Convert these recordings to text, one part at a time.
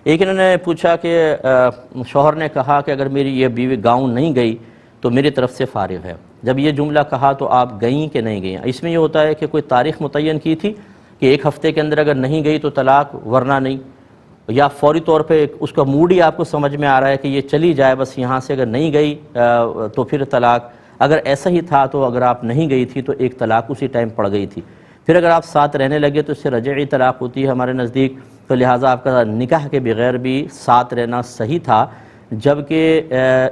ایک انہوں نے پوچھا کہ شوہر نے کہا کہ اگر میری یہ بیوی گاؤں نہیں گئی تو میری طرف سے فارغ ہے۔ جب یہ جملہ کہا تو آپ گئیں کہ نہیں گئیں؟ اس میں یہ ہوتا ہے کہ کوئی تاریخ متعین کی تھی کہ ایک ہفتے کے اندر اگر نہیں گئی تو طلاق ورنہ نہیں، یا فوری طور پہ اس کا موڈ ہی آپ کو سمجھ میں آ رہا ہے کہ یہ چلی جائے بس یہاں سے، اگر نہیں گئی تو پھر طلاق؟ اگر ایسا ہی تھا تو اگر آپ نہیں گئی تھی تو ایک طلاق اسی ٹائم پڑ گئی تھی، پھر اگر آپ ساتھ رہنے لگے تو اس سے رجعی طلاق ہوتی ہے ہمارے نزدیک، تو لہٰذا آپ کا نکاح کے بغیر بھی ساتھ رہنا صحیح تھا، جبکہ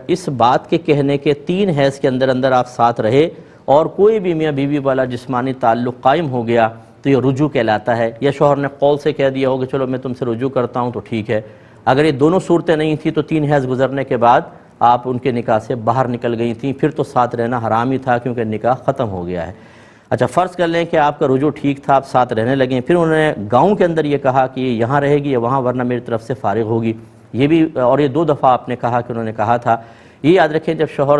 اس بات کے کہنے کے 3 حیض کے اندر آپ ساتھ رہے اور کوئی بھی میاں بیوی والا جسمانی تعلق قائم ہو گیا تو یہ رجوع کہلاتا ہے، یا شوہر نے قول سے کہہ دیا ہو کہ چلو میں تم سے رجوع کرتا ہوں تو ٹھیک ہے۔ اگر یہ دونوں صورتیں نہیں تھیں تو 3 حیض گزرنے کے بعد آپ ان کے نکاح سے باہر نکل گئی تھیں، پھر تو ساتھ رہنا حرام ہی تھا کیونکہ نکاح ختم ہو گیا ہے۔ اچھا فرض کر لیں کہ آپ کا رجوع ٹھیک تھا، آپ ساتھ رہنے لگیں، پھر انہوں نے گاؤں کے اندر یہ کہا کہ یہ یہاں رہے گی یا وہاں ورنہ میری طرف سے فارغ ہوگی، یہ بھی، اور یہ 2 دفعہ آپ نے کہا کہ انہوں نے کہا تھا۔ یہ یاد رکھیں جب شوہر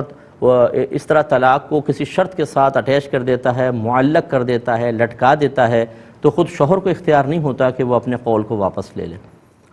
اس طرح طلاق کو کسی شرط کے ساتھ اٹیچ کر دیتا ہے، معلق کر دیتا ہے، لٹکا دیتا ہے، تو خود شوہر کو اختیار نہیں ہوتا کہ وہ اپنے قول کو واپس لے لے۔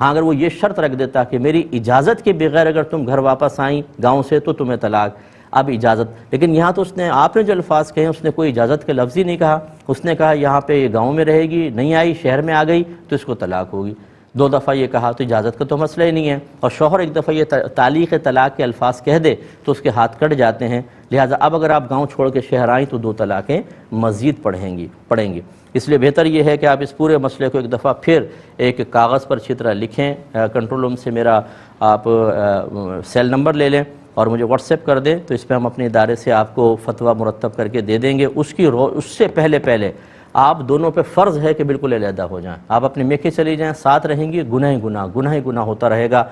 ہاں اگر وہ یہ شرط رکھ دیتا کہ میری اجازت کے بغیر اگر تم گھر واپس آئیں گاؤں سے تو تمہیں طلاق، اب اجازت، لیکن یہاں تو آپ نے جو الفاظ کہے اس نے کوئی اجازت کے لفظ ہی نہیں کہا، اس نے کہا یہاں پہ یہ گاؤں میں رہے گی، نہیں آئی شہر میں آ گئی تو اس کو طلاق ہوگی۔ 2 دفعہ یہ کہا تو اجازت کا تو مسئلہ ہی نہیں ہے، اور شوہر ایک دفعہ یہ تعلیق طلاق کے الفاظ کہہ دے تو اس کے ہاتھ کٹ جاتے ہیں، لہٰذا اب اگر آپ گاؤں چھوڑ کے شہر آئیں تو 2 طلاقیں مزید پڑھیں گی۔ اس لیے بہتر یہ ہے کہ آپ اس پورے مسئلے کو ایک دفعہ پھر ایک کاغذ پر اچھی طرح لکھیں، کنٹرول روم سے میرا آپ سیل نمبر لے لیں اور مجھے واٹس ایپ کر دیں، تو اس پہ ہم اپنے ادارے سے آپ کو فتویٰ مرتب کر کے دے دیں گے۔ اس سے پہلے آپ دونوں پہ فرض ہے کہ بالکل علیحدہ ہو جائیں، آپ اپنے میکے چلی جائیں، ساتھ رہیں گی، گناہ ہی گناہ ہوتا رہے گا۔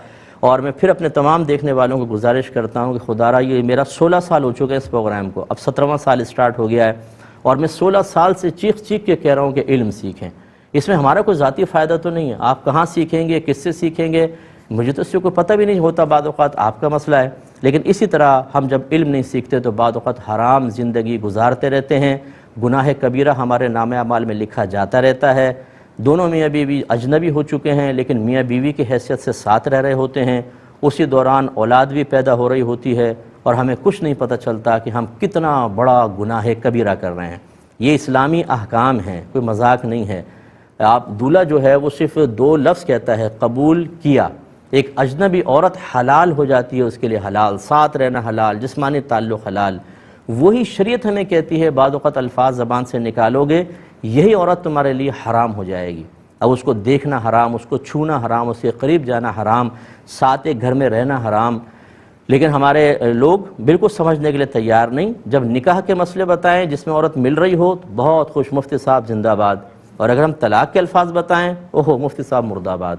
اور میں پھر اپنے تمام دیکھنے والوں کو گزارش کرتا ہوں کہ خدا را یہ میرا 16 سال ہو چکے ہیں اس پروگرام کو، اب 17واں سال اسٹارٹ ہو گیا ہے، اور میں 16 سال سے چیخ کے کہہ رہا ہوں کہ علم سیکھیں۔ اس میں ہمارا کوئی ذاتی فائدہ تو نہیں ہے، آپ کہاں سیکھیں گے، کس سے سیکھیں گے، مجھے تو اس سے کوئی پتہ بھی نہیں ہوتا، بعض اوقات آپ کا مسئلہ ہے، لیکن اسی طرح ہم جب علم نہیں سیکھتے تو بعض اوقات حرام زندگی گزارتے رہتے ہیں، گناہ کبیرہ ہمارے نامہ اعمال میں لکھا جاتا رہتا ہے۔ دونوں میاں بیوی اجنبی ہو چکے ہیں لیکن میاں بیوی کی حیثیت سے ساتھ رہ رہے ہوتے ہیں، اسی دوران اولاد بھی پیدا ہو رہی ہوتی ہے اور ہمیں کچھ نہیں پتہ چلتا کہ ہم کتنا بڑا گناہ کبیرہ کر رہے ہیں۔ یہ اسلامی احکام ہیں، کوئی مذاق نہیں ہے۔ آپ دولہا جو ہے وہ صرف 2 لفظ کہتا ہے، قبول کیا، ایک اجنبی عورت حلال ہو جاتی ہے اس کے لیے، حلال، ساتھ رہنا حلال، جسمانی تعلق حلال، وہی شریعت ہمیں کہتی ہے بعض اوقات الفاظ زبان سے نکالو گے یہی عورت تمہارے لیے حرام ہو جائے گی، اب اس کو دیکھنا حرام، اس کو چھونا حرام، اس کے قریب جانا حرام، ساتھ ایک گھر میں رہنا حرام۔ لیکن ہمارے لوگ بالکل سمجھنے کے لیے تیار نہیں، جب نکاح کے مسئلے بتائیں جس میں عورت مل رہی ہو تو بہت خوش، مفتی صاحب زندہ باد، اور اگر ہم طلاق کے الفاظ بتائیں اوہو مفتی صاحب مردہ باد۔